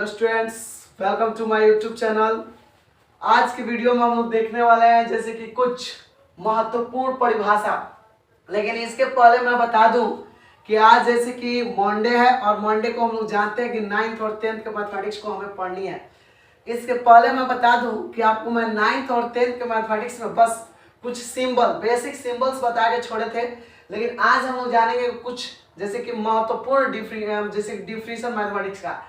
Students, welcome to my YouTube channel. आज की video में हम लोग देखने वाले हैं जैसे कि कुछ महत्वपूर्ण परिभाषा। लेकिन इसके पहले मैं बता दूं कि आज जैसे कि मंडे है और मंडे को हम लोग जानते हैं कि 9th और 10th के मैथमेटिक्स को हमें पढ़नी है। इसके पहले मैं बता दूं कि आपको मैं 9th और 10th के मैथमेटिक्स में बस कुछ सिंबल, बेसिक सिंबल्स बता के छोड़े थे। लेकिन आज हम लोग जानेंगे कुछ जैसे कि महत्वपूर्ण डिफरेंशियल मैथमेटिक्स का।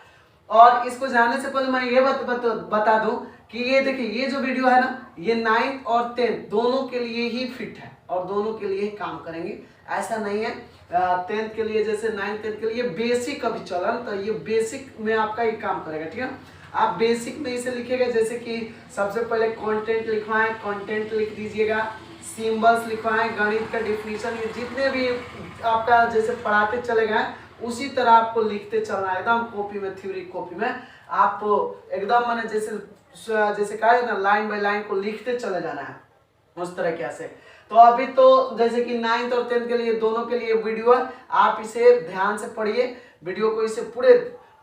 और इसको जानने से पहले मैं ये बता दूं कि ये देखिए, ये जो वीडियो है ना, ये 9th और 10th दोनों के लिए ही फिट है और दोनों के लिए ही काम करेंगे। ऐसा नहीं है 10th के लिए जैसे 9th 10th के लिए बेसिक अभी चल रहा है, तो ये बेसिक में आपका ये काम करेगा। ठीक है, आप बेसिक में इसे लिखेगा जैसे कि सबसे पहले कंटेंट लिखवाएं, कंटेंट लिख दीजिएगा, सिंबल्स लिखवाएं, गणित का डिफिनीशन, ये जितने भी आपका जैसे पढ़ाते चले गए उसी तरह आपको लिखते चलना है एकदम कॉपी में, थ्योरी कॉपी में आप एकदम मैंने जैसे कहा है ना, लाइन बाय लाइन को लिखते चले जाना है उस तरह कैसे। तो अभी तो जैसे कि 9th और 10th के लिए दोनों के लिए वीडियो है, आप इसे ध्यान से पढ़िए, वीडियो को इसे पूरे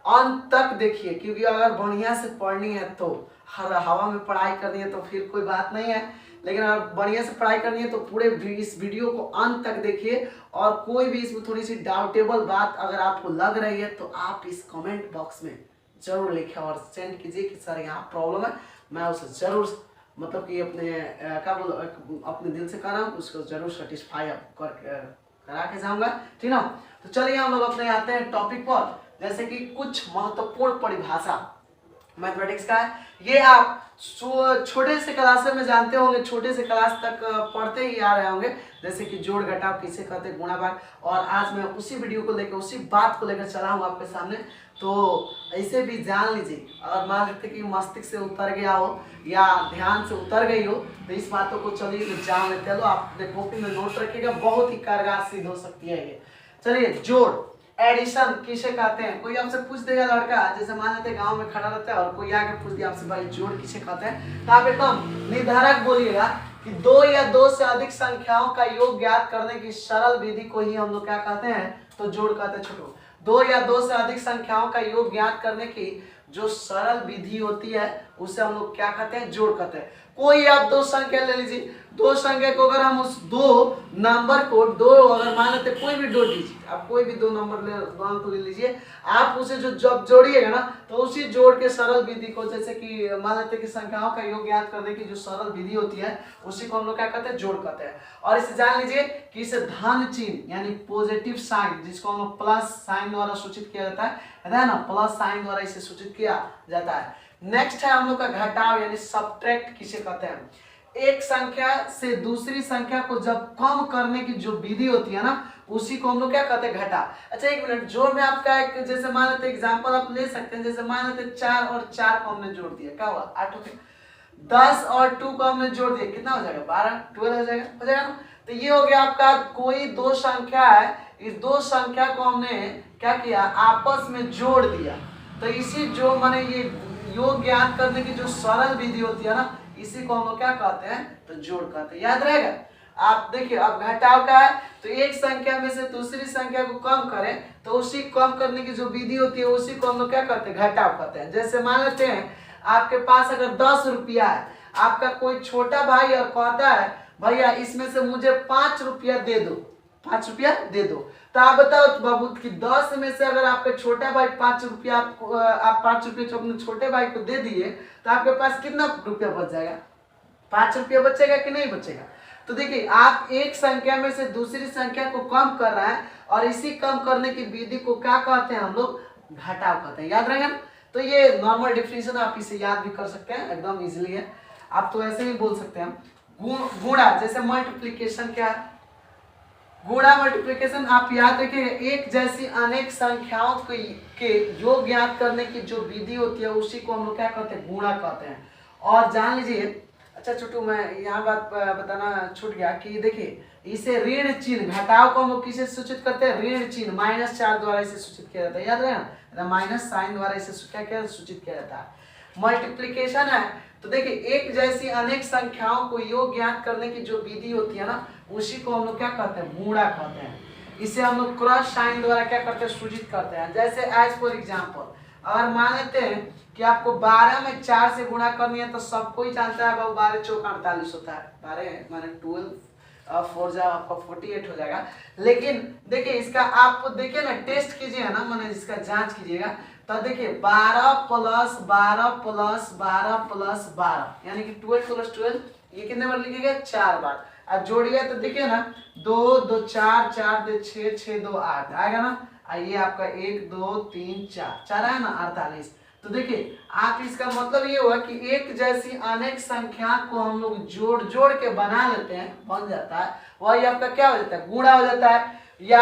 अंत तक देखिए, क्योंकि अगर बढ़िया से पढ़नी है तो हर हवा में पढ़ाई करनी है तो फिर कोई बात नहीं है। लेकिन अगर बढ़िया से पढ़ाई करनी है तो पूरे इस वीडियो को अंत तक देखिए। और कोई भी इसमें थोड़ी सी डाउटेबल बात अगर आपको लग रही है तो आप इस कमेंट बॉक्स में जरूर लिखें और सेंड कीजिए कि सर यहाँ प्रॉब्लम है, मैं उसे जरूर मतलब कि अपने दिल से कर रहा हूँ, उसको जरूर सेटिस्फाई करा के जाऊंगा। ठीक ना, तो चलिए हम लोग अपने आते हैं टॉपिक पर, जैसे कि कुछ महत्वपूर्ण परिभाषा मैथमेटिक्स का है। ये आप छोटे से क्लास में जानते होंगे, छोटे से क्लास तक पढ़ते ही आ रहे होंगे, जैसे कि जोड़ घटाव किसे कहते हैं, गुणा भाग। और आज मैं उसी वीडियो को लेकर, उसी बात को लेकर चला हूँ आपके सामने, तो ऐसे भी जान लीजिए। अगर मान लेते कि मस्तिष्क से उतर गया हो या ध्यान से उतर गई हो तो इस बातों को चलिए जान लेते हैं। आप अपने कॉपी में नोट रखिएगा, बहुत ही कारगर सिद्ध हो सकती है ये। चलिए, जोड़ एडिशन किसे कहते हैं। कोई आपसे पूछ देगा लड़का, जैसे मान लेते गांव में खड़ा रहता है और कोई आके पूछ दिया आपसे, भाई जोड़ किसे कहते हैं, तो आप एकदम निर्धारक बोलिएगा कि दो या दो से अधिक संख्याओं का योग ज्ञात करने की सरल विधि को ही हम लोग क्या कहते हैं, तो जोड़ कहते हैं। छोटो, दो या दो से अधिक संख्याओं का योग ज्ञात करने की जो सरल विधि होती है उसे हम लोग क्या कहते हैं, जोड़ कहते हैं। कोई आप दो संख्या ले लीजिए, दो संख्या को अगर हम उस दो नंबर को दो अगर मान लेते, कोई भी जोड़ लीजिए, आप कोई भी दो नंबर ले लीजिए, आप उसे जो जब जोड़िएगा ना तो उसी जोड़ के सरल विधि को, जैसे कि मान लेते कि संख्याओं का योग ज्ञात करने की जो सरल विधि होती है उसी को हम लोग क्या कहते हैं, जोड़ कहते हैं। और इसे जान लीजिए कि इसे धन चिन्ह यानी पॉजिटिव साइन, जिसको हम लोग प्लस साइन द्वारा सूचित किया जाता है ना, प्लस साइन द्वारा इसे सूचित किया जाता है। नेक्स्ट है हम लोग का घटाव यानी सब्ट्रैक्ट किसे कहते हैं। एक संख्या से दूसरी संख्या को जब कम करने की जो विधि होती है ना उसी को हम लोग क्या कहते हैं, घटा। अच्छा एक मिनट, जोड़ में आपका एक जैसे मान लेते एग्जांपल आप ले सकते हैं, जैसे मान लेते 4 और 4 को हमने जोड़ दिया, क्या हुआ, 8 हो गया। 10 और 2 को हमने जोड़ दिया, कितना हो जाएगा, 12, 12 हो जाएगा ना। तो ये हो गया आपका, कोई दो संख्या है, इस दो संख्या को हमने क्या किया, आपस में जोड़ दिया। तो इसी जो माने ये योग ज्ञात करने की जो सरल विधि होती है ना इसी को हम लोग क्या कहते हैं, तो जोड़ कहते हैं। याद रहेगा। आप देखिए, अब घटाव का है तो एक संख्या में से दूसरी संख्या को कम करें तो उसी कम करने की जो विधि होती है उसी को हम लोग क्या कहते हैं, घटाव कहते हैं। जैसे मान लेते हैं आपके पास अगर 10 रुपया है, आपका कोई छोटा भाई और कहता है भैया इसमें से मुझे 5 रुपया दे दो, 5 रुपया दे दो। तो आप बताओ बाबू कि 10 में से अगर आपका छोटा भाई 5 रुपया आप 5 रुपये जो अपने छोटे भाई को दे दिए तो आपके पास कितना रुपया बच जाएगा, 5 रुपया बचेगा कि नहीं बचेगा। तो देखिए, आप एक संख्या में से दूसरी संख्या को कम कर रहे हैं और इसी कम करने की विधि को क्या कहते हैं, हम लोग घटाव कहते हैं। याद रहेगा ना। तो ये नॉर्मल डिफिनेशन, आप इसे याद भी कर सकते हैं, एकदम इजीली है। आप तो ऐसे ही बोल सकते हैं। गुणा जैसे मल्टीप्लीकेशन, क्या गुणा मल्टीप्लिकेशन आप याद रखिए, एक जैसी अनेक संख्याओं के योग ज्ञात करने की जो विधि होती है उसी को हम लोग क्या कहते हैं, गुणा कहते हैं। और जान लीजिए, अच्छा छोटू मैं यहाँ बात बताना छूट गया कि देखिए इसे ऋण चिन्ह, घटाव को हम लोग किसे सूचित करते हैं, ऋण चिन्ह -4 द्वारा इसे सूचित किया जाता है। याद रहे, माइनस साइन द्वारा इसे क्या सूचित किया जाता है। मल्टीप्लिकेशन है तो देखिए एक जैसी अनेक संख्याओं को योग ज्ञात करने की जो विधि होती है ना उसी को हम लोग क्या कहते हैं, गुणा कहते हैं। इसे हम लोग क्रॉस साइन द्वारा क्या करते हैं, सूचित करते हैं। जैसे एज फॉर एग्जांपल अगर मान लेते हैं कि आपको 12 में 4 से गुणा करनी है तो सब कोई जानता है बाबू 12 चौक 48 होता है, 12 माने 12 4 जा आपका 48 हो जाएगा। लेकिन देखिए इसका आप देखिए ना, टेस्ट कीजिए ना, मैंने इसका जांच कीजिएगा तो देखिए 12 प्लस 12 प्लस 12 प्लस 12 यानी कि 12 प्लस 12, ये कितने बार लिखिएगा 4 बार। अब जोड़िए तो देखिए ना 2 2 4 4 2 6 6 2 8 आएगा ना। ये आपका 1 2 3 4 4 है ना 48। तो देखिए आप इसका मतलब ये हुआ कि एक जैसी अनेक संख्या को हम लोग जोड़ जोड़ के बना लेते हैं, बन जाता है, वही आपका क्या हो जाता है, गुणा हो जाता है, या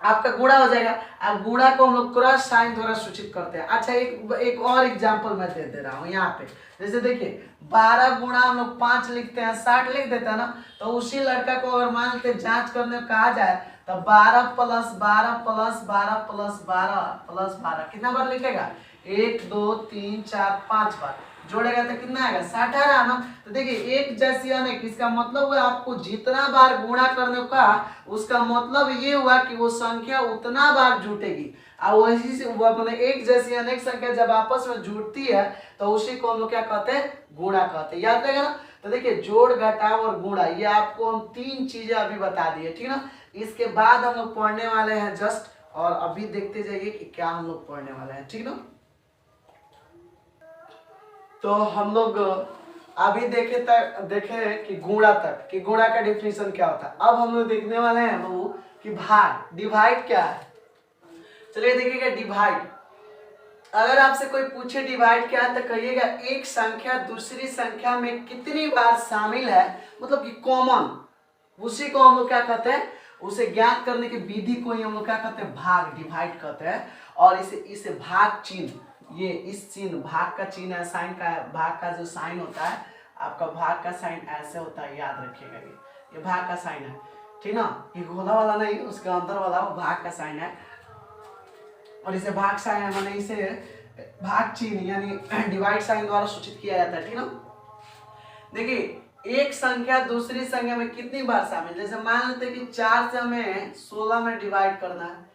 आपका गुणा हो जाएगा। अब गुणा को हम लोग क्रॉस साइन द्वारा सूचित करते हैं। अच्छा एक और एग्जांपल मैं दे रहा हूँ यहाँ पे। जैसे देखिए 12 गुणा हम लोग 5 लिखते हैं, 60 लिख देते हैं ना। तो उसी लड़का को अगर मान लेते जांच करने को कहा जाए तो 12 प्लस 12 प्लस 12 प्लस 12 प्लस 12 कितना बार लिखेगा, 1 2 3 4 5 बार। जोड़ेगा तो कितना आएगा 60 आ रहा ना। तो देखिए एक जैसी अनेक, इसका मतलब हुआ आपको जितना बार गुणा करने का, उसका मतलब ये हुआ कि वो संख्या उतना बार जुटेगी। और वही से अपने एक जैसी अनेक संख्या जब आपस में जुड़ती है तो उसी को हम लोग क्या कहते हैं, गुणा कहते हैं। याद रहेगा ना। तो देखिए जोड़ घटाव और गुणा, ये आपको हम 3 चीजें अभी बता दिए, ठीक ना। इसके बाद हम लोग पढ़ने वाले हैं जस्ट, और अभी देखते जाइए कि क्या हम लोग पढ़ने वाले हैं, ठीक ना। तो हम लोग अभी देखे कि गुणा तक, कि गुणा का डिफिनेशन क्या होता है। अब हम लोग देखने वाले हैं बाबू कि भाग, डिवाइड क्या है। चलिए देखिएगा डिवाइड। अगर आपसे कोई पूछे डिवाइड क्या है तो कहिएगा एक संख्या दूसरी संख्या में कितनी बार शामिल है, मतलब कि कॉमन, उसी को हम लोग क्या कहते हैं, उसे ज्ञात करने की विधि को ही हम लोग क्या कहते हैं, भाग, डिवाइड कहते हैं। और इसे भाग चिन्ह, ये इस चिन्ह भाग का चिन्ह है, साइन का, भाग का जो साइन होता है आपका, भाग का साइन ऐसे होता है, याद रखिएगा। ये भाग का साइन है, ठीक ना। ये गोला वाला नहीं, उसके अंदर वाला वो भाग का साइन है। और इसे भाग साइन है, माने इसे भाग चिन्ह यानी डिवाइड साइन द्वारा सूचित किया जाता है, ठीक ना। देखिए एक संख्या दूसरी संख्या में कितनी बार शामिल, जैसे मान लेते हैं कि 4 से हमें 16 में डिवाइड करना है,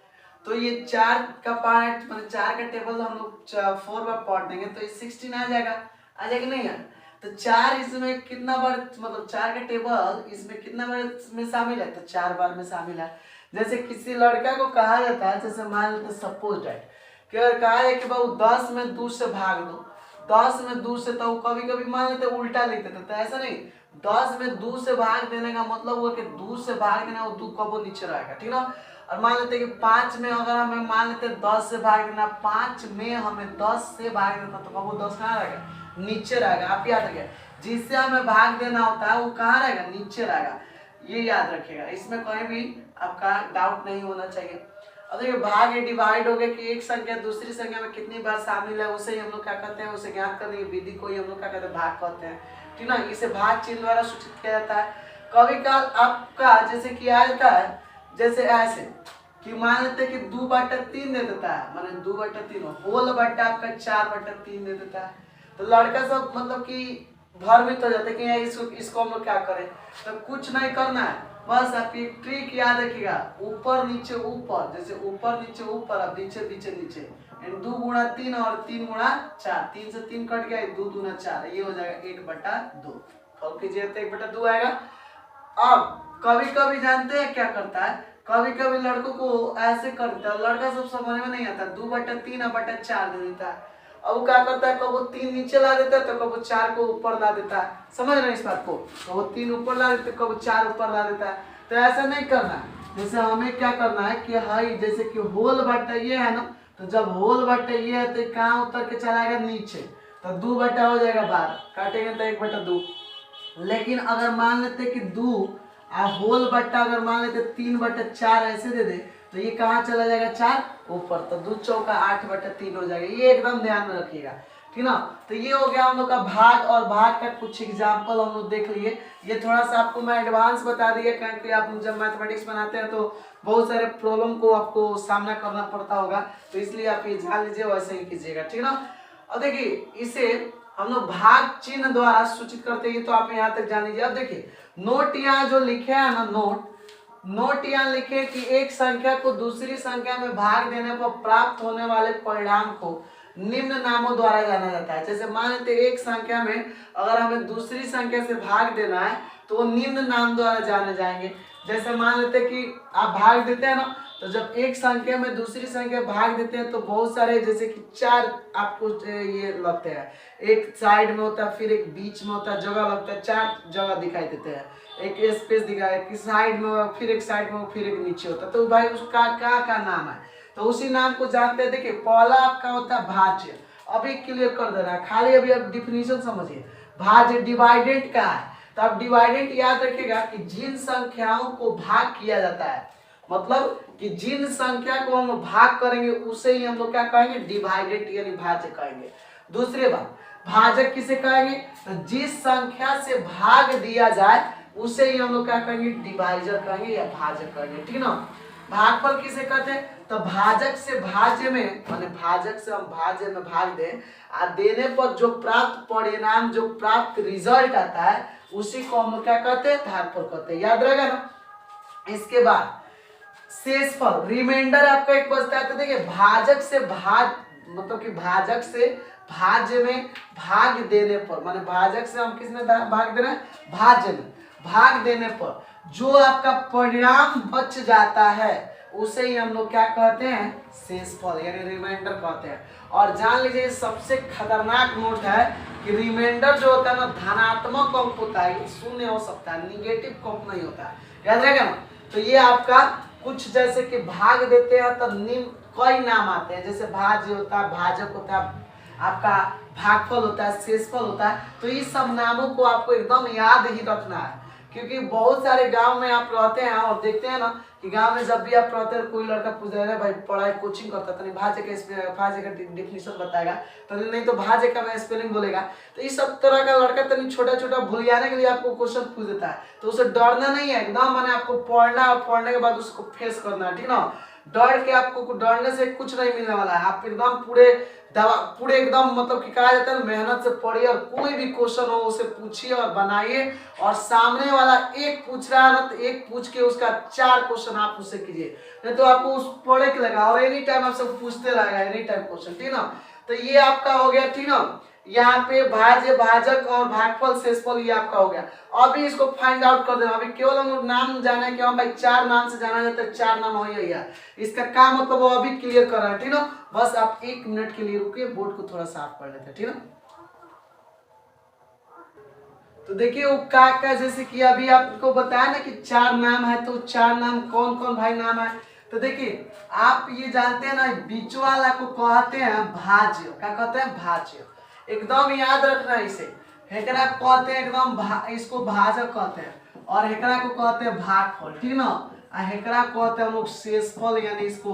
तो ये 4 का पार्ट मतलब 4 का टेबल हम लोग 4 बार पढ़ देंगे तो ये 16 आ जाएगा नहीं यार। तो 4 इसमें कितना बार, मतलब 4 का टेबल इसमें कितना बार में शामिल है, तो 4 बार में शामिल है। जैसे किसी लड़का को कहा जाता है, जैसे मान लेते सपोज दैट कि अगर कहा जाए कि बाबू 10 में 2 से भाग दो, 10 में 2 से, तो कभी कभी मान लेते उल्टा लिख देते, तो ऐसा नहीं, 10 में 2 से भाग देने का मतलब हुआ कि 2 से भाग देना, वो 2 कब नीचे रहेगा, ठीक ना। और मान लेते कि 5 में अगर हमें मान लेते 10 से भाग देना, 5 में हमें 10 से भाग देना, तो कब वो 10 कहाँ रहेगा, नीचे रहेगा। आप याद रखिए जिससे हमें भाग देना होता है वो कहाँ रहेगा, नीचे रहेगा, ये याद रखिएगा। इसमें कहीं भी आपका डाउट नहीं होना चाहिए। अब देखिए भाग ये डिवाइड हो गया कि एक संख्या दूसरी संख्या में कितनी बार शामिल है, उसे ही हम लोग क्या कहते हैं, उसे ज्ञात करने की विधि को ही हम लोग क्या कहते हैं, भाग कहते हैं, ठीक ना। इसे भाग चिन्ह द्वारा सूचित किया जाता है। कभी काल आपका जैसे किया जाता है, जैसे ऐसे कि मान लेते कि 2/3 दे देता है, माने 2/3 होल बट्टा आपका 4/3 दे देता है, तो लड़का सब मतलब कि भ्रमित हो जाते हैं कि इसको हम लोग क्या करें। तो कुछ नहीं करना है, बस आप एक ट्रिक याद रखिएगा, ऊपर नीचे ऊपर, जैसे ऊपर नीचे ऊपर, अब नीचे नीचे नीचे, 2 गुणा 3 और 3 गुणा 4, 3 से 3 कट गया, 2 दूना 4, ये हो जाएगा 1/2। और कीजिए तो 1/2 आएगा। अब कभी कभी जानते हैं क्या करता है, कभी कभी लड़कों को ऐसे करता है, लड़का सब समझ में नहीं आता, 2/3 और 4 दे देता है। अब वो क्या करता है, कब वो 3 नीचे ला देता है तो कब वो 4 को ऊपर ला देता है, समझ रहे हैं इस बात को। तो वो 3 ऊपर ला देते, कब 4 ऊपर ला देता है। तो ऐसा नहीं करना है। जैसे हमें क्या करना है कि हाई, जैसे कि होल बट्टा ये है ना, तो जब होल बट्टा ये है तो कहाँ उतर के चलाएगा, नीचे, तो 2 बट्टा हो जाएगा 12, काटेंगे तो 1/2। लेकिन अगर मान लेते कि 2 होल बट्टा अगर मान लेते 3/4 ऐसे दे दे, तो ये कहाँ चला जाएगा, 4 ऊपर, तो 2 चौका 8/3 हो जाएगा। ये एकदम ध्यान में रखिएगा, ठीक ना। तो ये हो गया हम लोग का भाग, और भाग का कुछ एग्जाम्पल हम लोग देख लिए। ये थोड़ा सा आपको मैं एडवांस बता दिया, क्योंकि आप जब मैथमेटिक्स बनाते हैं तो बहुत सारे प्रॉब्लम को आपको सामना करना पड़ता होगा, तो इसलिए आप ये जान लीजिए, वैसे ही कीजिएगा, ठीक ना। और देखिए इसे हम लोग भाग चिन्ह द्वारा सूचित करते हैं, तो आप यहाँ तक जान लीजिए। अब देखिए नोट यहाँ जो लिखे हैं ना, नोट यहाँ लिखे कि एक संख्या को दूसरी संख्या में भाग देने पर प्राप्त होने वाले परिणाम को निम्न नामों द्वारा जाना जाता है। जैसे मान लेते एक संख्या में अगर हमें दूसरी संख्या से भाग देना है तो वो निम्न नाम द्वारा जाने जाएंगे। जैसे मान लेते कि आप भाग देते हैं ना, तो जब एक संख्या में दूसरी संख्या भाग देते हैं तो बहुत सारे जैसे कि 4 आपको ये लगते हैं, एक साइड में होता है, फिर एक बीच में होता है, जगह लगता है, 4 जगह दिखाई देते हैं, एक स्पेस दिखाया कि साइड में, फिर एक साइड में, फिर एक नीचे होता है। तो भाई उसका क्या नाम है, तो उसी नाम को जानते हैं। देखिए पहला आपका होता है भाज्य, अभी क्लियर कर दे रहा है, खाली अभी आप डिफिनीशन समझिए। भाज्य डिवाइडेंट का है, तो आप डिवाइडेंट याद रखिएगा कि जिन संख्याओं को भाग किया जाता है, मतलब कि जिन संख्या को हम भाग करेंगे उसे ही हम लोग क्या कहेंगे, डिवाइडेंट यानी भाज्य कहेंगे। दूसरी बात, भाजक किसे कहेंगे, तो जिस संख्या से भाग दिया जाए उसे ही हम लोग क्या कहेंगे, डिवाइजर कहेंगे या भाजक कहेंगे, ठीक ना। भागफल किसे कहते हैं, तो भाजक से भाज्य में, माने भाजक से हम भाज्य में भाग दें और देने पर जो प्राप्त परिणाम, जो प्राप्त रिजल्ट आता है उसी को हम लोग क्या कहते हैं, भागफल कहते हैं। याद रहेगा ना। इसके बाद शेषफल, रिमाइंडर आपका एक बचता है। तो देखिए भाजक से भाग, मतलब कि भाजक से भाज्य में भाग देने पर, माने भाजक से हम किस में भाग दे रहे हैं, भाज्य में भाग देने पर जो आपका परिणाम बच जाता है उसे ही हम लोग क्या कहते हैं, शेषफल यानी रिमाइंडर कहते हैं। और जान लीजिए सबसे खतरनाक नोट है कि रिमाइंडर जो होता है ना, धनात्मक अंक होता है, शून्य हो सकता है, निगेटिव अंक नहीं होता है, याद रहेगा ना। तो ये आपका कुछ जैसे कि भाग देते हैं तो निम्न कई नाम आते हैं, जैसे भाज्य होता है, भाजक होता है, आपका भागफल होता है, शेषफल होता है। तो इस सब नामों को आपको एकदम याद ही रखना है, क्योंकि बहुत सारे गांव में आप रहते हैं और देखते हैं ना कि गांव में जब भी आप रहते हैं कोई लड़का पूछ रहा है भाई पढ़ाई कोचिंग करता है, तो नहीं भाज्य का डिफिनीशन बताएगा, तो नहीं तो भाज्य का मैं स्पेलिंग बोलेगा। तो इस सब तरह का लड़का तो छोटा छोटा भूल जाने के लिए आपको क्वेश्चन पूछ देता है, तो उसे डरना नहीं है एकदम, माने आपको पढ़ना और पढ़ने के बाद उसको फेस करना है, ठीक ना। डर के आपको, डरने से कुछ नहीं मिलने वाला है। आप एकदम पूरे एकदम, मतलब कि कहा जाता है मेहनत से पढ़िए और कोई भी क्वेश्चन हो उसे पूछिए और बनाइए, और सामने वाला एक पूछ रहा है ना तो एक पूछ के उसका 4 क्वेश्चन आप उससे कीजिए, नहीं तो आपको उस पढ़े के लगा और एनी टाइम आपसे पूछते रहेगा, एनी टाइम क्वेश्चन, ठीक ना। तो ये आपका हो गया, ठीक ना। यहाँ पे भाज्य, भाजक और भागफल, शेषफल ये आपका हो गया। अभी इसको फाइंड आउट कर देना। अभी केवल हम लोग नाम जाने कि भाई 4 नाम से जाना जाता है, 4 नाम हो गया, इसका काम मतलब वो अभी क्लियर कर रहा है, ठीक ना। बस आप 1 मिनट के लिए रुकिए, बोर्ड को थोड़ा साफ कर लेते हैं, ठीक ना। तो देखिए वो का जैसे कि अभी आपको बताया ना कि 4 नाम है, तो 4 नाम कौन कौन भाई नाम है। तो देखिए आप ये जानते हैं ना, बीच वाला को कहते हैं भाज्य, क्या कहते हैं, भाज्य, एकदम याद रखना इसे। हेकरा को कहते हैं एकदम इसको भाजक कहते हैं, और हेकरा को कहते हैं भागफल, ठीक ना। हेकरा कहते हैं हम लोग शेषफल, यानी इसको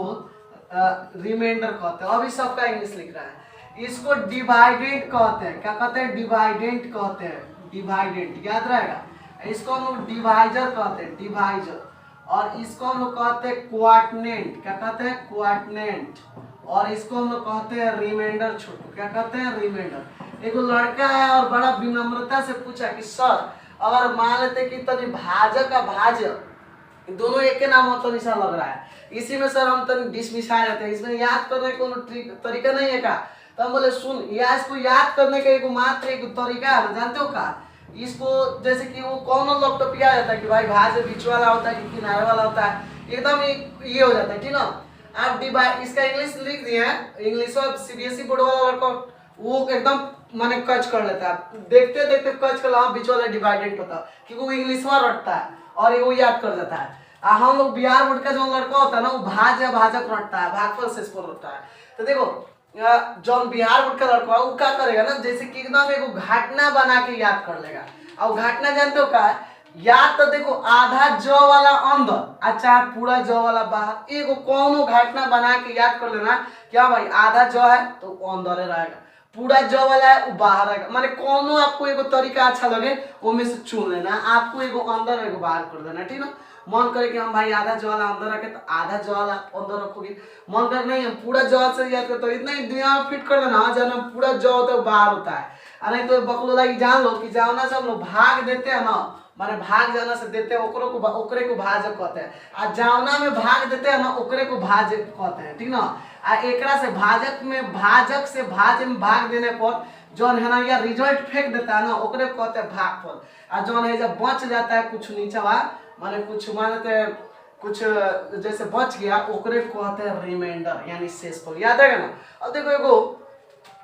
रिमाइंडर कहते हैं। अभी सबका इंग्लिश लिख रहा है। इसको डिवाइडेंट कहते हैं, क्या कहते हैं, डिवाइडेंट कहते हैं, डिवाइडेंट याद रहेगा। इसको हम लोग डिवाइजर कहते हैं, डिवाइजर। और इसको हम लोग कहते हैं क्वार्टनेंट, क्या कहते हैं, क्वार्टनेंट। और इसको हम लोग कहते हैं रिमाइंडर, छोटू, क्या कहते हैं, रिमाइंडर। एक लड़का है और बड़ा विनम्रता से पूछा कि सर अगर मान लेते कि तनी भाजक का भाज्य दोनों एक के नाम हो तो निशा लग रहा है, इसी में सर हम तनी डिसमिस आ जाते हैं, इसमें याद करने का कोई तरीका नहीं है का। तो हम बोले सुन, या इसको याद करने का एक मात्र एक तरीका है, जानते हो का, इसको जैसे कि वो कौन लैपटॉप याद जाता है कि भाई भाज्य बीच वाला होता है कि किनारे वाला होता है, एकदम ये हो जाता है, ठीक ना। आप डिवाइड, इसका इंग्लिश लिख दिए हैं, इंग्लिश और सीबीएसई बोर्ड वाला लड़का वो एकदम माने कच कर लेता है, देखते देखते कच कर ला, बीच वाला डिवाइडेंट होता है क्योंकि वो इंग्लिश में रटता है और वो याद कर जाता है। हम लोग बिहार बोर्ड का जो लड़का होता है ना, वो भाज्य भाजक रटता है, भागफल शेषफल रटता है। तो देखो जो बिहार बोर्ड का लड़का है वो क्या करेगा ना, जैसे कि एकदम एक घटना बना के याद कर लेगा। और घटना जानते हो क्या है, या तो देखो आधा ज वाला अंदर, अच्छा पूरा ज वाला बाहर, एगो कौनो घटना बना के याद कर लेना। क्या भाई आधा ज है तो वो अंदर रहेगा, पूरा ज वाला है वो बाहर रहेगा, माने कौनो आपको एगो तरीका अच्छा लगे वो में से चुन लेना, आपको एगो अंदर एगो बाहर कर देना, ठीक ना। मन करे कि हम भाई आधा ज वाला अंदर रखे तो आधा ज वाला अंदर रखोगे, मन करे नहीं हम पूरा ज से याद करते, इतना ही दुनिया में फिट कर देना, जब पूरा ज होता है बाहर होता है। नहीं तो बकलोला की जान लो कि जाना से हम लोग भाग देते हैं ना, माने भाग जाना से देते हैं ओकरे को भाजक कहते हैं। आ जावना में भाग देते हैं ना ओकरे को भाजक कहते हैं, ठीक ना। आ एकरा से भाजक से भाज्य में भाग देने पर जौन है ना या रिजल्ट फेंक देता है ना ओकरे को कहते हैं भागफल। आ जौन है जब बच जाता है कुछ नीचवा माने कुछ मानते कुछ जैसे बच गया ओकरे को कहते हैं रिमाइंडर यानी शेषफल। याद रहेगा ना। अब देखो एगो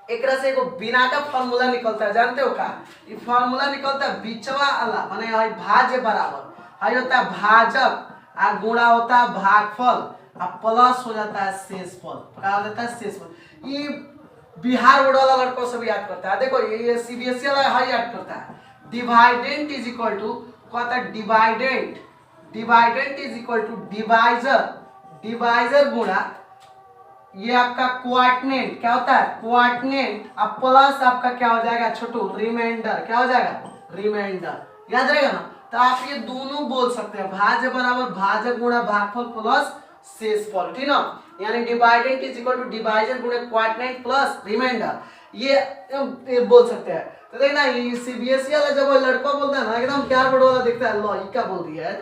एकरा से एगो बिना का फॉर्मूला निकलता है, जानते हो का? ये फॉर्मूला निकलता है बिचवा वाला माने है भाज्य बराबर है होता है भाजक आ गुणा होता है भागफल आ प्लस हो जाता है शेषफल। क्या हो जाता है? शेषफल। ये बिहार बोर्ड वाला लड़कों से भी याद करता है। देखो ये सीबीएसई वाला है याद करता है। डिवाइडेंट इज इक्वल टू कहता है dividend is equal to divisor गुणा ये आपका क्वार्टनेंट क्या होता है? क्वार्टनेंट अब प्लस आपका क्या हो जाएगा छोटू? रिमाइंडर। क्या हो जाएगा? रिमाइंडर। याद रहेगा ना। तो आप ये दोनों बोल सकते हैं भाज्य बराबर भाजक गुणा भागफल प्लस शेषफल, ठीक ना। यानी dividend is equal to divisor गुणा क्वार्टनेंट प्लस रिमाइंडर ये बोल सकते हैं। तो देखना ये सीबीएसई वाला जब वो लड़का बोलता है ना एकदम क्या बोर्ड वाला दिखता है, लो ये क्या बोल दिया है?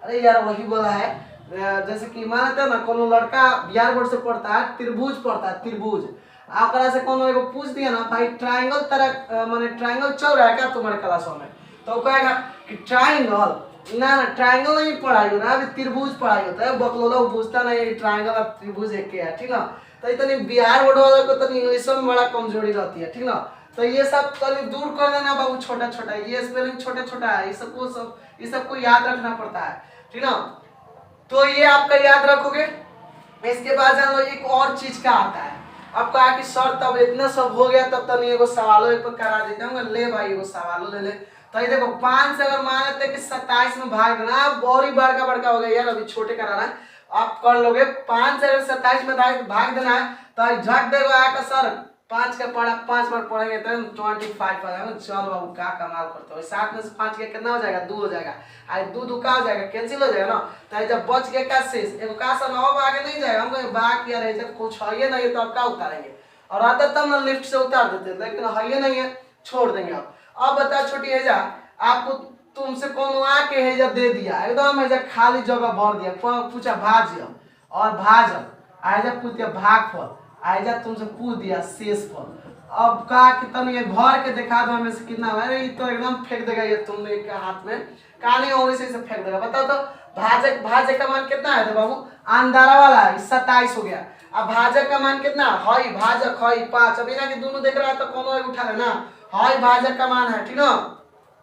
अरे यार वही बोला है। जैसे कि मानते हैं ना कोनो लड़का बिहार बोर्ड से पढ़ता है त्रिभुज पढ़ता है त्रिभुज आपका से कोनो एगो पूछ दिया ना भाई ट्रायंगल तरह माने ट्रायंगल चल रहा है क्या तुम्हारे क्लासों में, तो कहेगा कि ट्रायंगल ना ट्रायंगल नहीं पढ़ाई हो ना अभी त्रिभुज पढ़ाई होता है। बकलोला पूछता ना ये ट्रायंगल और त्रिभुज एक के है, ठीक ना। तो इतनी बिहार बोर्ड वाले को तो इंग्लिश में बड़ा कमजोरी रहती है, ठीक ना। तो ये सब कभी दूर कर देना बाबू, छोटा छोटा ये स्पेलिंग छोटा छोटा है, ये सबको याद रखना पड़ता है, ठीक ना। तो ये आपका याद रखोगे। इसके बाद जान लो एक और चीज का आता है। अब कहा कि सर तब इतना सब हो गया तब तक एगो सवालों एक करा देते हैं। ले भाई एगो सवालों ले ले। तो ये देखो 5 से अगर मान लेते कि 27 में भाग देना और ही बड़का हो गया यार, अभी छोटे कराना है आप कर लोगे। 5 से अगर 27 में भाग देना है तो झट देगा आकर सर 5 का पढ़ा 5 बार पढ़ेंगे तो 25 आ जाएगा। चलो बाबू क्या कमाल करते हो। 7 में से 5 का कितना हो जाएगा? 2 हो जाएगा। आज 2 का हो जाएगा कैंसिल हो जाएगा ना। तो जब बच गया का शेष एगो का सन अब आगे नहीं जाएगा। हम बाकी यार जब कुछ है ये नहीं तो आप क्या उतारेंगे, और आता तब ना लिफ्ट से उतार देते, लेकिन है ये नहीं है छोड़ देंगे आप। अब बता छोटी है जा आपको तुमसे कौन आके है जा दे दिया एकदम है जा खाली जगह भर दिया, पूछा भाज्य और भाजक आजा पूछ दिया भागफल आजा तुमसे पूछ दिया शेषफल। अब कहा कि तुम ये भर के दिखा दो हमें से कितना। अरे ये तो एकदम फेंक देगा ये तुमने एक हाथ में काली उंगली से फेंक देगा। बताओ तो भाजक का मान कितना है? तो बाबू अंधारा वाला 27 हो गया। अब भाजक का मान कितना? हई भाजक हई 5। अभी ना कि दोनों देख रहा है तो कोनो एक उठा लेना। हई भाजक का मान है, ठीक ना।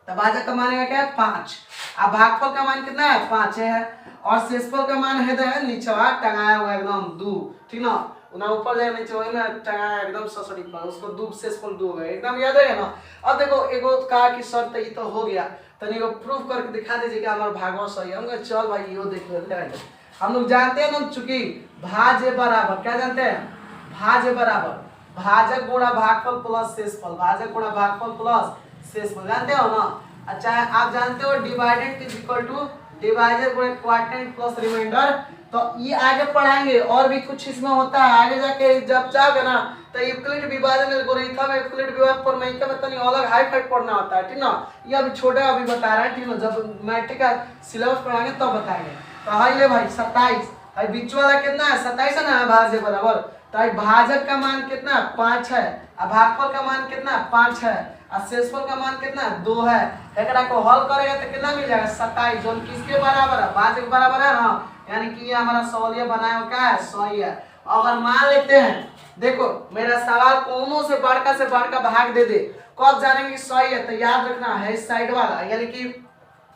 तो भाजक का मान है क्या? 5। अब भागफल का मान कितना है? 5 है। और शेषफल का मान है नीचवा टंगाया हुआ एकदम 2, ठीक ना। ना ऊपर जाए नीचे वही ना टंगाया एकदम ससुरी पर उसको 2 शेषफल 2 हो गए एकदम याद है ना। अब देखो एगो कहा कि सर तो ये तो हो गया तनी को प्रूफ करके दिखा दीजिए कि हमारा भागवत सही है। हम कहे चल भाई यो देख लेते हैं। हम लोग जानते हैं ना चूंकि भाज्य बराबर क्या जानते हैं? भाज्य बराबर भाजक गुणा भागफल प्लस शेषफल। भाजक गुणा भागफल प्लस शेषफल जानते हो ना। अच्छा आप जानते हो dividend is equal to divisor गुणा क्वार्टेंट प्लस रिमाइंडर। तो ये आगे पढ़ाएंगे और भी कुछ इसमें होता है आगे जाके जब जाओगे ना तो यूक्लिड विभाजन एल्गोरिथम यूक्लिड विभाजन पर मैं क्या तनी अलग हाई फाई पढ़ना होता है, ठीक ना। ये अभी छोटे अभी बता रहे हैं, ठीक ना। जब मैट्रिक का सिलेबस पढ़ाएंगे तब बताएंगे। तो हाई ले भाई 27 भाई बीच वाला कितना है? 27 है ना भाज्य बराबर। तो भाजक का मान कितना? 5 है। अब भागफल का मान कितना? 5 है। और शेषफल का मान कितना? 2 है। एकरा को हल करेगा तो कितना मिल जाएगा? 27 जो किसके बराबर है? भाजक बराबर है ना। यानी कि ये हमारा सवाल बनाया हुआ क्या है? सही है। अगर मान लेते हैं देखो मेरा सवाल कोनो से बड़का भाग दे दे कब जानेंगे सही है? तो याद रखना है साइड वाला यानी कि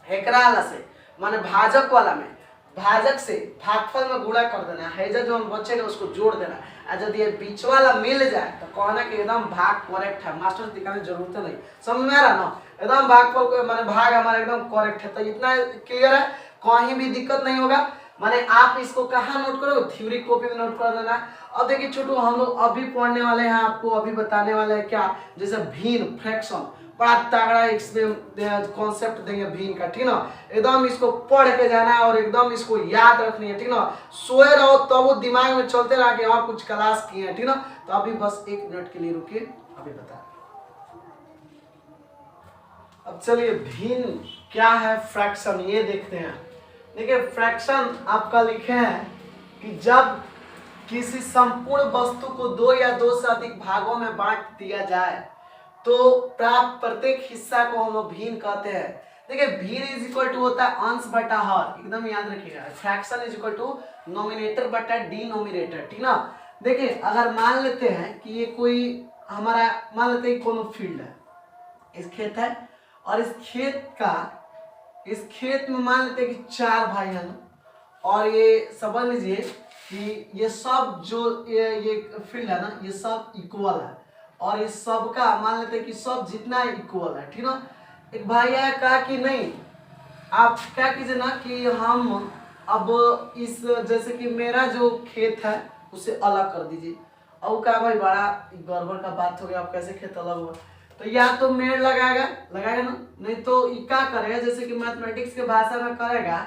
एकरा वाला से माने भाजक वाला में भाजक से भागफल में गुणा कर देना है जो बचेगा उसको जोड़ देना। और यदि ये बीच वाला मिल जाए तो कहना कि एकदम भाग करेक्ट है। मास्टर दिखाने की जरूरत नहीं, समझ में आ रहा ना। एकदम भागफल माने भाग हमारा एकदम करेक्ट है। तो इतना क्लियर है, कहीं भी दिक्कत नहीं होगा। माने आप इसको कहाँ नोट करो? थ्योरी कॉपी में नोट कर देना। अब देखिए छोटू हम लोग अभी पढ़ने वाले हैं, आपको अभी बताने वाले हैं क्या जैसे भिन्न फ्रैक्शन बड़ा तगड़ा इसमें कॉन्सेप्ट देंगे भिन्न का, ठीक ना। एकदम इसको पढ़ के जाना है और एकदम इसको याद रखनी है, ठीक ना। सोए रहो तो वो दिमाग में चलते रहा कि और कुछ क्लास किए हैं, ठीक ना। तो अभी बस 1 मिनट के लिए रुकिए, अभी बता। अब चलिए भिन्न क्या है फ्रैक्शन ये देखते हैं। देखिए फ्रैक्शन आपका लिखे हैं कि जब किसी संपूर्ण वस्तु को दो या दो से अधिक भागों में बांट दिया जाए तो प्राप्त प्रत्येक हिस्सा को हम लोग भिन्न कहते हैं। देखिए भिन्न इज इक्वल टू होता है अंश बटा हर, एकदम याद रखिएगा। Fraction is equal to numerator बटा डिनोमिनेटर, ठीक ना। देखिए अगर मान लेते हैं कि ये कोई हमारा मान लेते हैं कोनो फील्ड है, इस खेत है और इस खेत में मान लेते हैं कि 4 भाई हैं और ये समझ लीजिए कि ये सब जो ये फील्ड है ना ये सब इक्वल है और इस सब का मान लेते हैं कि सब जितना इक्वल है, ठीक ना। एक भाई आया कहा कि नहीं आप क्या कीजिए ना कि हम अब इस जैसे कि मेरा जो खेत है उसे अलग कर दीजिए। अब कहा भाई बड़ा गड़बड़ का बात हो गया, अब कैसे खेत अलग हुआ, तो या तो मेड़ लगाएगा ना, नहीं तो ये क्या करेगा जैसे कि मैथमेटिक्स के भाषा में करेगा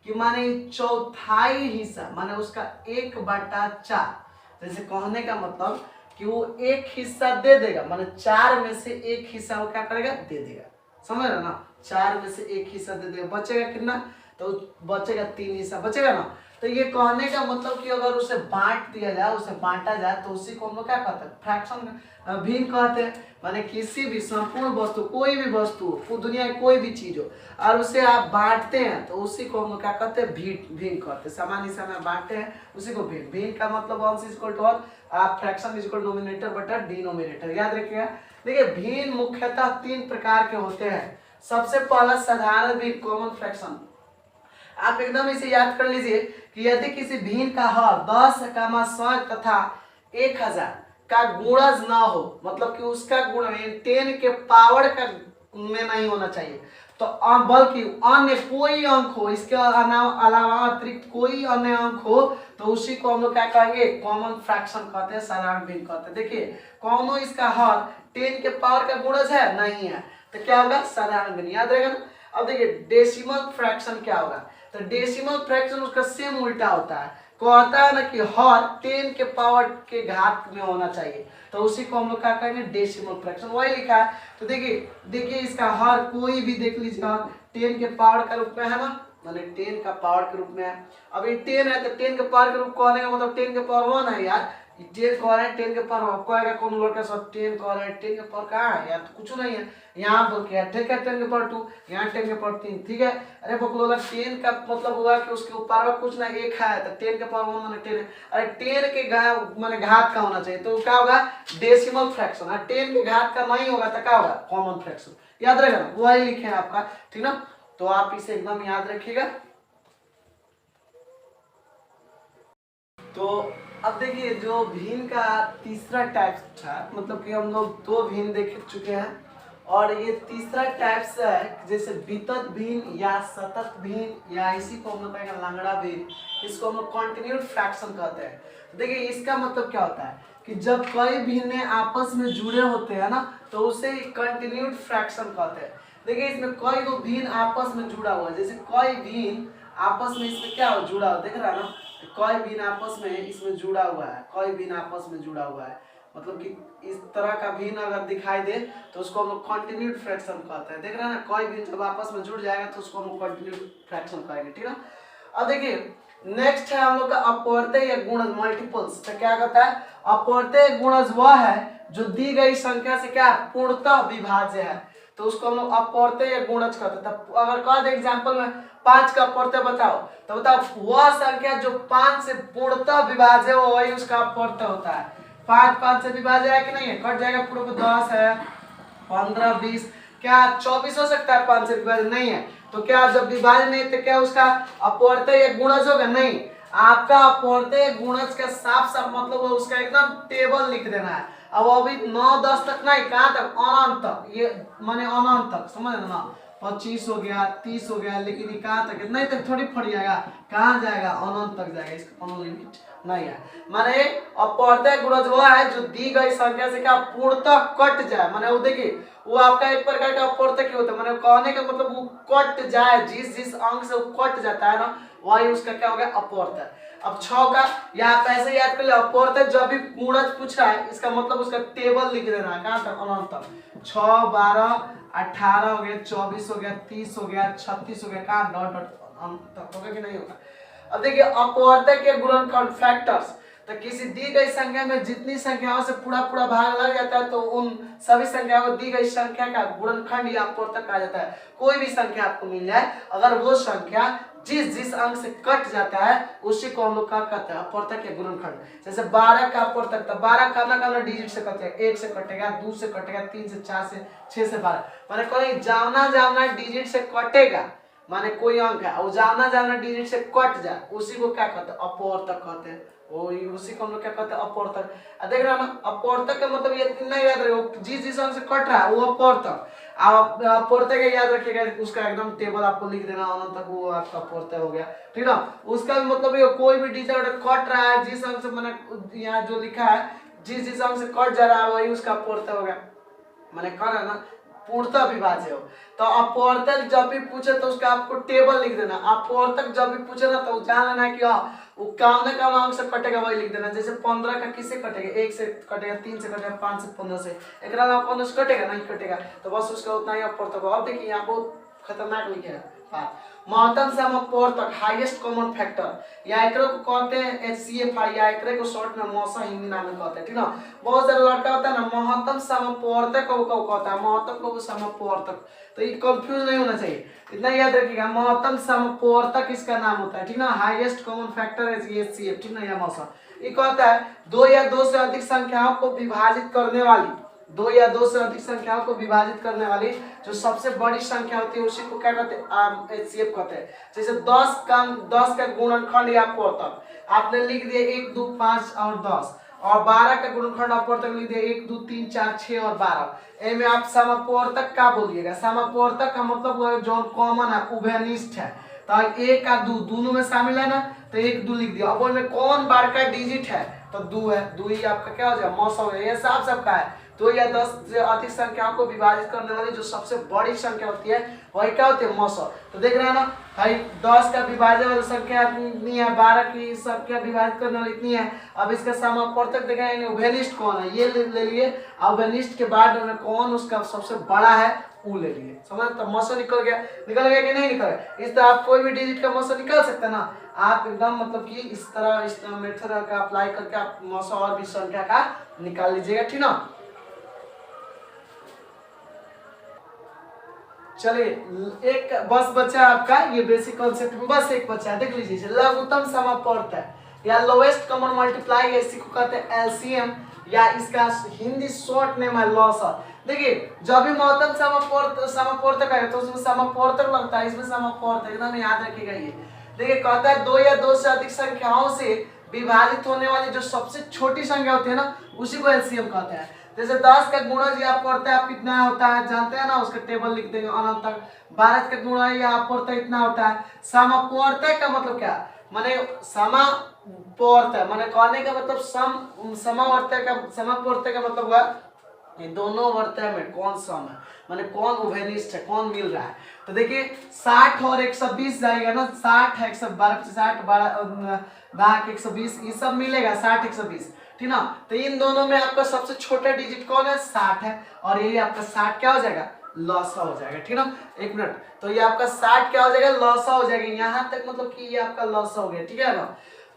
कि माने चौथाई हिस्सा माने उसका 1/4, जैसे कहने का मतलब कि वो एक हिस्सा दे देगा, माने 4 में से एक हिस्सा वो क्या करेगा दे देगा, समझ रहे ना। 4 में से एक हिस्सा दे देगा, बचेगा कितना, तो बचेगा 3 हिस्सा बचेगा ना। तो ये कहने का मतलब कि अगर उसे बांट दिया जाए, उसे बांटा जाए तो उसी को हम लोग क्या कहते हैं फ्रैक्शन भिन्न कहते हैं। माने किसी भी संपूर्ण वस्तु कोई भी वस्तु हो दुनिया की कोई भी चीज हो और उसे आप बांटते हैं तो उसी को हम लोग क्या कहते हैं भिन्न कहते हैं। समान हिस्सा में बांटते हैं उसी को भिन्न का मतलब अंश इज इक्वल टू आप fraction is equal to numerator बटा डिनोमिनेटर, याद रखिएगा। देखिए भिन्न मुख्यतः 3 प्रकार के होते हैं। सबसे पहला साधारण भिन्न कॉमन फ्रैक्शन, आप एकदम इसे याद कर लीजिए कि यदि किसी भिन्न का हर 10, 100 तथा 1000 का गुणज ना हो, मतलब कि उसका गुण 10 के पावर का में नहीं होना चाहिए, तो बल्कि अन्य कोई अंक हो, इसके अलावा अतिरिक्त कोई अन्य अंक हो तो उसी को हम लोग क्या कहेंगे कॉमन फ्रैक्शन कहते हैं, साधारण भिन्न कहते हैं। देखिए कौनो इसका हर 10 के पावर का गुणज है नहीं है तो क्या होगा साधारण भिन्न, याद रहेगा ना। अब देखिए डेसिमल फ्रैक्शन क्या होगा, तो डेसिमल फ्रैक्शन उसका सेम उल्टा होता है, कहता है ना कि हर 10 के पावर के घात में होना चाहिए, तो उसी को हम लोग क्या कहेंगे डेसिमल फ्रैक्शन, वही लिखा है। तो देखिए इसका हर कोई भी देख लीजिए 10 के पावर का रूप में है ना, माने 10 का पावर के रूप में है। अब ये 10 है तो 10 के पावर के रूप कहने का मतलब 10 के पावर 1 है यार, 10 कह रहे हैं 10 के पावर आपको आएगा कौन लड़का सब 10 कह रहे हैं 10 के पावर कहाँ है यार, तो कुछ नहीं है यहाँ बोल के, ठीक है 10 के पावर 2 यहाँ 10 के पावर 3, ठीक है। अरे बकलोला 10 का मतलब हुआ कि उसके ऊपर कुछ ना एक है तो 10 के पावर 1 माने 10 है। अरे 10 के माने घात का होना चाहिए तो क्या होगा डेसिमल फ्रैक्शन, और 10 के घात का नहीं होगा तो क्या होगा कॉमन फ्रैक्शन, याद रहेगा ना, वही लिखे हैं आपका, ठीक ना। तो आप इसे एकदम याद रखिएगा। तो अब देखिए जो भिन्न का तीसरा टाइप था, मतलब कि हम लोग 2 भिन्न देख चुके हैं और ये तीसरा टाइप है जैसे वितत भिन्न या सतत भिन्न या इसी को हम लोग कहेंगे लंगड़ा भिन्न, इसको हम लोग कंटिन्यूड फ्रैक्शन कहते हैं। देखिए इसका मतलब क्या होता है कि जब कई भिन्न आपस में जुड़े होते हैं ना तो उसे कंटिन्यूड फ्रैक्शन कहते हैं। देखिए इसमें कई गो भिन्न आपस में जुड़ा हुआ है, जैसे कई भिन्न आपस में इसमें क्या हो जुड़ा हुआ देख रहा है ना, कई भिन्न आपस में इसमें जुड़ा हुआ है, कई भिन्न आपस में जुड़ा हुआ है, मतलब कि इस तरह का भिन्न अगर दिखाई दे तो उसको हम लोग कंटिन्यूड फ्रैक्शन कहते हैं। देख रहे हैं ना कई भिन्न जब आपस में जुड़ जाएगा तो उसको हम लोग कंटिन्यूड फ्रैक्शन कहेंगे, ठीक है। अब देखिए नेक्स्ट है हम लोग का अपवर्तय या गुणज मल्टीपल्स। तो क्या कहता है अपवर्तय गुणज वह है जो दी गई संख्या से क्या पूर्णतः विभाज्य है, तो उसको हम लोग अपवर्तय या गुणज कहते हैं। तो अगर कह दे एग्जांपल में 5 का अपवर्तय बताओ तो बताओ वह संख्या जो 5 से पूर्णतः विभाज्य है वही उसका अपवर्तय होता है। 5 से विभाज्य है कि नहीं है, कट जाएगा पूरा को 10 है 15 20 क्या 24 हो सकता है, 5 से विभाज्य नहीं है तो क्या जब विभाज्य नहीं तो क्या उसका अपवर्तय या गुणज होगा, नहीं। आपका अपवर्तय गुणज का साफ साफ मतलब उसका एकदम टेबल लिख देना है। अब अभी 9 10 तक नहीं, कहाँ तक अनंत तक, ये माने अनंत तक, समझ रहे ना, 25 हो गया 30 हो गया, लेकिन ये कहाँ तक नहीं तक थोड़ी फट जाएगा, कहाँ जाएगा अनंत तक जाएगा, इसका कोनो लिमिट नहीं है। माने अपवर्तय गुणज वह है जो दी गई संख्या से क्या पूर्णतः कट जाए, माने वो देखिए वो आपका एक प्रकार का अपवर्तय क्यों होता है, माने कहने का मतलब वो कट जाए, जिस अंक से वो कट जाता है ना वही उसका क्या हो गया अपवर्तय। अब 6 का या आप ऐसे याद कर ले, अपवर्तक जब भी गुणज पूछ रहा है इसका मतलब उसका टेबल लिख देना है कहाँ तक, अनंत तक। 6 12 18 हो गया, 24 हो गया, 30 हो गया, 36 हो गया, कहाँ डॉट डॉट अंत तक होगा कि नहीं होगा। अब देखिए अपवर्तक के गुणनखंड फैक्टर्स, तो किसी दी गई संख्या में जितनी संख्याओं से पूरा पूरा भाग लग जाता है तो उन सभी संख्याओं को दी गई संख्या का गुणनखंड या अपवर्तक कहा जाता है। कोई भी संख्या आपको मिल जाए, अगर वो संख्या जिस जिस अंक से कट जाता है उसी को हम लोग क्या कहते हैं, अपवर्तक या गुणनखंड। जैसे 12 का अपवर्तक, तो 12 करना डिजिट से कटेगा, 1 से कटेगा, 2 से कटेगा, 3 से 4 से 6 से 12, माने कोई जाना डिजिट से कटेगा, माने कोई अंक है और जाना डिजिट से कट जाए उसी को क्या कहते हैं, अपवर्तक कहते हैं। उसी को हम लोग क्या कहते हैं, अपवर्तक। देख रहे हो ना, अपवर्तक का मतलब ये इतना याद रखिए, जिस अंक से कट रहा है वो अपवर्तक। आप अपवर्तक याद रखिएगा, उसका एकदम टेबल आपको लिख देना अनंत तक, वो आपका अपवर्तक हो गया, ठीक है। उसका मतलब ये कोई भी डिजिट कट रहा है जिस अंक से, मैंने यहाँ जो लिखा है जिस अंक से कट जा रहा है वही उसका अपवर्तक हो गया, मैंने कहा है ना पूर्णतः विभाज्य हो। तो अपवर्तक जब भी पूछे तो उसका आपको टेबल लिख देना। अपवर्तक जब भी पूछे ना तो जान लेना है कि वो काम अंक से कटेगा वही लिख देना। जैसे 15 का किससे कटेगा, 1 से कटेगा, 3 से कटेगा, 5 से, 15 से, एक 15 से कटेगा नहीं कटेगा, तो बस उसका उतना ही अपवर्तक हो। अब देखिए यहाँ बहुत खतरनाक लिखे है बात, महत्तम सम अपवर्तक हाईएस्ट कॉमन फैक्टर, या एकरे को कहते हैं HCF, या एकरे को शॉर्ट में मौसा हिंदी नाम में कहते हैं, ठीक ना। बहुत सारे लड़का होता है ना महत्तम सम अपवर्तक को कहता है, महत्तम को सम अपवर्तक, तो ये कंफ्यूज नहीं होना चाहिए, इतना याद रखिएगा। महत्तम सम अपवर्तक इसका नाम होता है, ठीक ना। हाईएस्ट कॉमन फैक्टर है HCF, ठीक ना, या मौसा। ये कहता है 2 या 2 से अधिक संख्याओं को विभाजित करने वाली, 2 या 2 से अधिक संख्याओं को विभाजित करने वाली जो सबसे बड़ी संख्या होती है उसी को क्या कहते हैं, HCF कहते हैं। जैसे 10 का गुणनखंड या अपवर्तक आपने लिख दिया 1 2 5 और 10, और 12 का गुणनखंड अपवर्तक लिख दिया 1 2 3 4 6 और 12। इनमें आप समअपवर्तक का बोलिएगा, समअपवर्तक का मतलब जो कॉमन है, उभयनिष्ठ है, तो 1 का 2 दोनों में शामिल है ना, तो 1 2 लिख दिया। अब उनमें कौन बार का डिजिट है, तो 2 है, 2 ही आपका क्या हो जाएगा, मौसा हो जाएगा। ये साफ सबका है। 2 या 10 से अधिक संख्याओं को विभाजित करने वाली जो सबसे बड़ी संख्या होती है वही क्या होती है, मौसा। तो देख रहे हैं ना भाई, 10 का विभाजन वाली संख्या इतनी है, 12 की संख्या विभाजित करने वाली इतनी है। अब इसका समअपवर्तक देखा है, उभयनिष्ठ कौन है ये ले लिए, उभयनिष्ठ के बाद में कौन उसका सबसे बड़ा है वो ले लिए, समझ। तो मौसा निकल गया कि नहीं निकल गया। इस तरह आप कोई भी डिजिट का मौसा निकाल सकते हैं ना, आप एकदम मतलब कि इस तरह मेथड का अप्लाई करके आप मौसा और भी संख्या का निकाल लीजिएगा, ठीक ना। चलिए एक बस बचा आपका ये बेसिक कॉन्सेप्ट में, बस एक बचा है, देख लीजिए। लघुत्तम समअपवर्तक या लोएस्ट कॉमन मल्टीप्लाई, इसी को कहते हैं LCM, या इसका हिंदी शॉर्ट नेम है लॉसर। देखिए जब भी महत्तम समअपवर्तक आएगा तो उसमें समअपवर्तक लगता है, इसमें समअपवर्तक एकदम याद रखिएगा। ये देखिए कहता है 2 या 2 से अधिक संख्याओं से विभाजित होने वाली जो सबसे छोटी संख्या होती है ना उसी को LCM कहते हैं। जैसे 10 का गुणज या अपवर्तक कितना होता है जानते हैं ना, उसका टेबल लिख देंगे अनंत तक। 12 का गुणज या अपवर्तक इतना होता है। समअपवर्तक का मतलब क्या, माने समअपवर्तक माने कहने का मतलब समअपवर्तक का मतलब हुआ ये दोनों वर्तक में कौन सम है, माने कौन उभयनिष्ठ है, कौन मिल रहा है। तो देखिए 60 और 120 जाएगा ना, 60 है 112, 60 12 120 ये सब मिलेगा, 60 120, ठीक ना। तो इन दोनों में आपका सबसे छोटा डिजिट कौन है, 60 है, और ये आपका 60 क्या हो जाएगा, लॉसा हो जाएगा, ठीक ना। एक मिनट, तो ये आपका 60 क्या हो जाएगा, लॉसा हो जाएगा। यहाँ तक मतलब कि ये आपका लॉसा हो गया, ठीक है ना।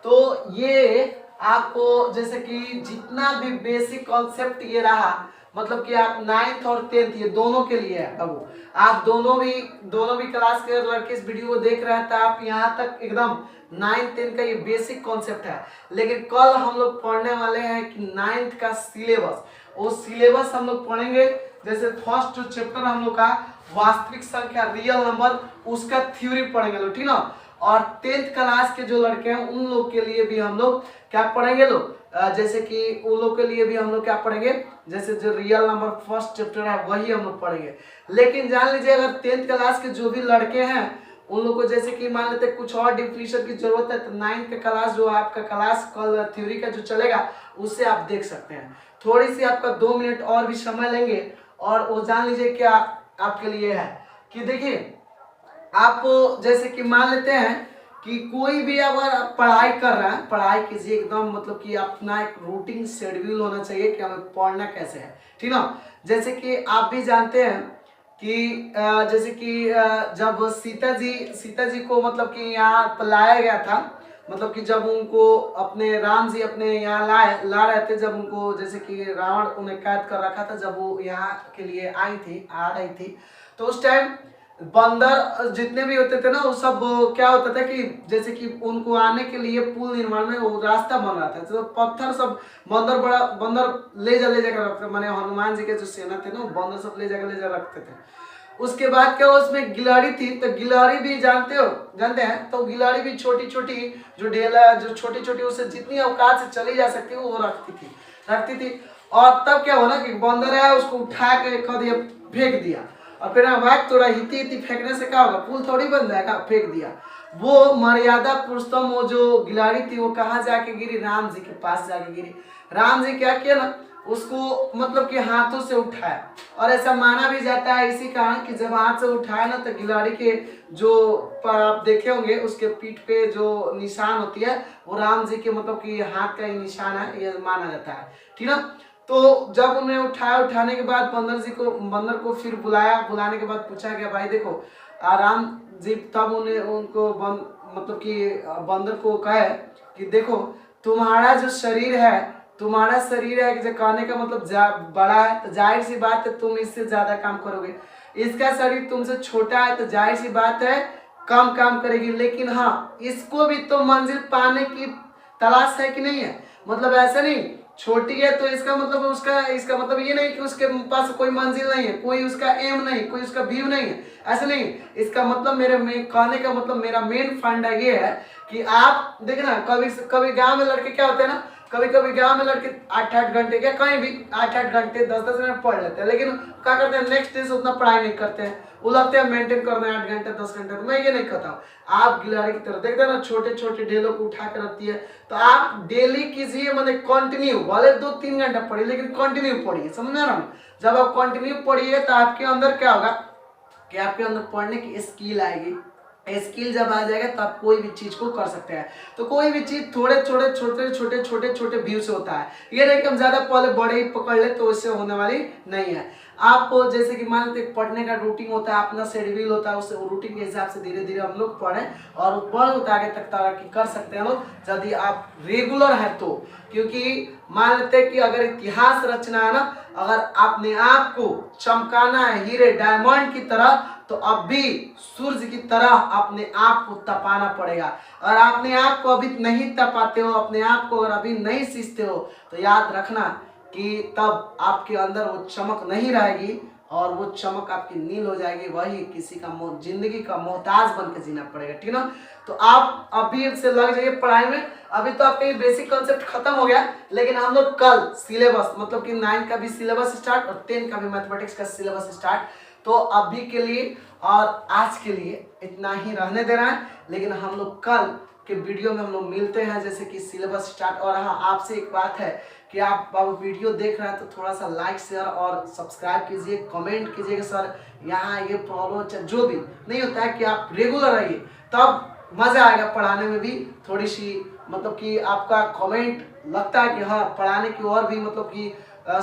तो ये आपको जैसे कि जितना भी बेसिक कॉन्सेप्ट ये रहा, मतलब कि आप 9th और 10th ये दोनों के लिए है। अब आप दोनों भी क्लास के लड़के इस वीडियो को देख रहे हैं तो आप यहाँ तक एकदम 9th 10th का ये बेसिक कॉन्सेप्ट है। लेकिन कल हम लोग पढ़ने वाले हैं कि 9th का सिलेबस, वो सिलेबस हम लोग पढ़ेंगे। जैसे फर्स्ट जो चैप्टर हम लोग का वास्तविक संख्या रियल नंबर, उसका थ्योरी पढ़ेंगे लोग, ठीक ना। और 10th क्लास के जो लड़के हैं उन लोग के लिए भी हम लोग क्या पढ़ेंगे लोग, जैसे कि उन लोग के लिए भी हम लोग क्या पढ़ेंगे, जैसे जो रियल नंबर फर्स्ट चैप्टर है वही हम लोग पढ़ेंगे। लेकिन जान लीजिए अगर 10th क्लास के जो भी लड़के हैं उन लोग को जैसे कि मान लेते कुछ और डिफिनेशन की जरूरत है तो 9th का क्लास जो आपका क्लास कल थ्योरी का जो चलेगा उससे आप देख सकते हैं। थोड़ी सी आपका 2 मिनट और भी समय लेंगे और वो जान लीजिए क्या आपके लिए है कि देखिए आप जैसे कि मान लेते हैं कि कोई भी अगर आप पढ़ाई कर रहा है, पढ़ाई कीजिए एकदम, मतलब कि अपना एक रूटीन शेड्यूल होना चाहिए कि हमें पढ़ना कैसे है, ठीक ना। जैसे कि आप भी जानते हैं कि जैसे कि जब सीता जी को मतलब कि यहाँ पर लाया गया था, मतलब कि जब उनको अपने राम जी अपने यहाँ ला रहे थे, जब उनको जैसे कि रावण उन्हें कैद कर रखा था, जब वो यहाँ के लिए आ रही थी, तो उस टाइम बंदर जितने भी होते थे ना, वो सब क्या होता था कि जैसे कि उनको आने के लिए पुल निर्माण में वो रास्ता बन रहा था, तो पत्थर सब बंदर ले जाकर रखते, माने हनुमान जी के जो सेना थे ना, वो बंदर सब ले जा रखते थे। उसके बाद क्या, उसमें गिलहरी थी, तो गिलहरी भी जानते हैं, तो गिलहरी भी छोटी छोटी जो ढेला, जो छोटी छोटी उसे जितनी अवकाश से चली जा सकती है वो रखती थी। और तब क्या हुआ ना कि बंदर है उसको उठा के फेंक दिया, और फिर आवाज थोड़ा हिती फेंकने से क्या होगा, पुल थोड़ी बन जाएगा, फेंक दिया। वो मर्यादा पुरुषोत्तम वो जो गिलहरी थी वो कहाँ जाके गिरी, राम जी के पास जाके गिरी। राम जी क्या किया ना, उसको मतलब कि हाथों से उठाया, और ऐसा माना भी जाता है इसी कारण कि जब हाथ से उठाया ना, तो गिलहरी के जो आप देखे होंगे उसके पीठ पे जो निशान होती है वो राम जी के मतलब कि हाथ का ही निशान है, ये माना जाता है, ठीक ना। तो जब उन्हें उठाने के बाद बंदर को फिर बुलाने के बाद पूछा गया, भाई देखो राम जी, तब मतलब कि बंदर को कहे कि देखो तुम्हारा शरीर है कि जो कहने का मतलब बड़ा है, तो जाहिर सी बात है तुम इससे ज्यादा काम करोगे। इसका शरीर तुमसे छोटा है, तो जाहिर सी बात है कम काम करेगी, लेकिन हाँ इसको भी तो मंजिल पाने की तलाश है कि नहीं है। मतलब ऐसा नहीं छोटी है तो इसका मतलब ये नहीं कि उसके पास कोई मंजिल नहीं है, कोई उसका एम नहीं, कोई उसका व्यू नहीं है, ऐसा नहीं। इसका मतलब कहने का मतलब मेरा मेन फंडा ये है कि आप देखना, कभी गांव में लड़के क्या होते हैं ना, कभी गांव में लड़के 8-8 घंटे क्या कहीं भी 8-8 घंटे 10-10 मिनट पढ़ लेते हैं, लेकिन क्या करते हैं नेक्स्ट डे से उतना पढ़ाई नहीं करते हैं, वो लगते हैं मेंटेन करना है 8 घंटे 10 घंटे। तो मैं ये नहीं कहता हूँ, आप गिलहरी की तरह देखते हैं ना, छोटे छोटे ढेलों को उठा कर रखती है, तो आप डेली कीजिए, मतलब कंटिन्यू, भले 2-3 घंटा पढ़िए लेकिन कंटिन्यू पढ़िए, समझ में आ रहा है। जब आप कंटिन्यू पढ़िए तो आपके अंदर क्या होगा कि आपके अंदर पढ़ने की स्किल आएगी। स्किल जब आ जाएगा तो आप कोई भी चीज को कर सकते हैं। तो कोई भी चीज छोटे व्यू से होता है, ये नहीं कि हम ज्यादा पहले बड़े ही पकड़ ले तो इससे होने वाली नहीं है। आपको जैसे कि मान लेते पढ़ने का रूटीन होता है, अपना शेड्यूल होता है, उस रूटीन के हिसाब से धीरे धीरे हम लोग पढ़ें और बहुत आगे तक तरक्की कर सकते हैं लोग, यदि आप रेगुलर है तो। क्योंकि मान लेते कि अगर इतिहास रचना है ना, अगर अपने आप को चमकाना है हीरे डायमंड की तरह, तो अब भी सूर्य की तरह अपने आप को तपाना पड़ेगा। और अपने आप को अभी नहीं तपाते हो, अपने आप को अगर अभी नहीं सींचते हो, तो याद रखना कि तब आपके अंदर वो चमक नहीं रहेगी और वो चमक आपकी नील हो जाएगी, वही किसी का जिंदगी का मोहताज बन के जीना पड़ेगा, ठीक ना। तो आप अभी से लग जाइए पढ़ाई में। अभी तो आपका ये बेसिक कॉन्सेप्ट खत्म हो गया, लेकिन हम लोग कल सिलेबस मतलब कि 9 का भी सिलेबस स्टार्ट और 10 का भी मैथमेटिक्स का सिलेबस स्टार्ट। तो अभी के लिए और आज के लिए इतना ही रहने देना है, लेकिन हम लोग कल के वीडियो में हम लोग मिलते हैं, जैसे कि सिलेबस स्टार्ट। और हाँ, आपसे एक बात है कि आप वीडियो देख रहे हैं तो थोड़ा सा लाइक शेयर और सब्सक्राइब कीजिए, कमेंट कीजिएगा सर यहाँ ये प्रॉब्लम जो भी नहीं होता है, कि आप रेगुलर रहिए, तब मजा आएगा पढ़ाने में भी। थोड़ी सी मतलब कि आपका कमेंट लगता है कि हाँ पढ़ाने की और भी मतलब कि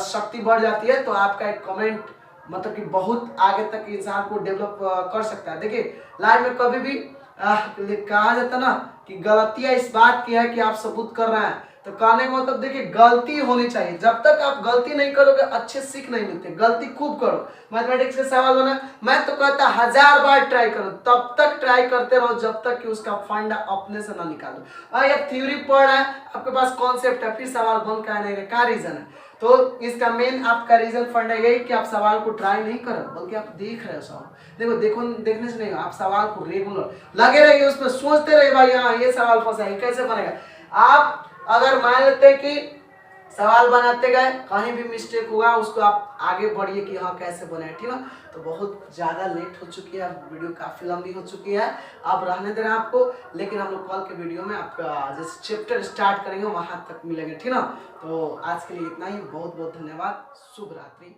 शक्ति बढ़ जाती है, तो आपका एक कमेंट मतलब कि बहुत आगे तक इंसान को डेवलप कर सकता है। देखिए लाइफ में कभी भी कहा जाता ना कि गलतियां इस बात की है कि आप सबूत कर रहे हैं, तो कहने का मतलब देखिए गलती होनी चाहिए। जब तक आप गलती नहीं करोगे अच्छे सीख नहीं मिलते, गलती खूब करो। मैथमेटिक्स के सवाल होना, मैं तो कहता 1000 बार ट्राई करो, तब तक ट्राई करते रहो जब तक कि उसका फंडा अपने से ना निकालो। भाई अब थ्योरी पढ़ रहे हैं, आपके पास कॉन्सेप्ट है, फिर सवाल बन का नहीं रहे, क्या रीजन है? तो इसका मेन आपका रीजन फंडा यही कि आप सवाल को ट्राई नहीं करो, बल्कि आप देख रहे हो सवाल। देखने से नहीं, आप सवाल को रेगुलर लगे रहिए, उसमें सोचते रहिए भाई हाँ ये सवाल फंसा है, कैसे बनेगा। आप अगर मान लेते हैं कि सवाल बनाते गए कहीं भी मिस्टेक हुआ, उसको आप आगे बढ़िए कि हाँ कैसे बने, ठीक ना। तो बहुत ज़्यादा लेट हो चुकी है, वीडियो काफ़ी लंबी हो चुकी है, अब रहने देना आपको। लेकिन हम लोग कल के वीडियो में आपका जैसे चैप्टर स्टार्ट करेंगे वहाँ तक मिलेंगे, ठीक ना। तो आज के लिए इतना ही, बहुत बहुत धन्यवाद, शुभ रात्रि।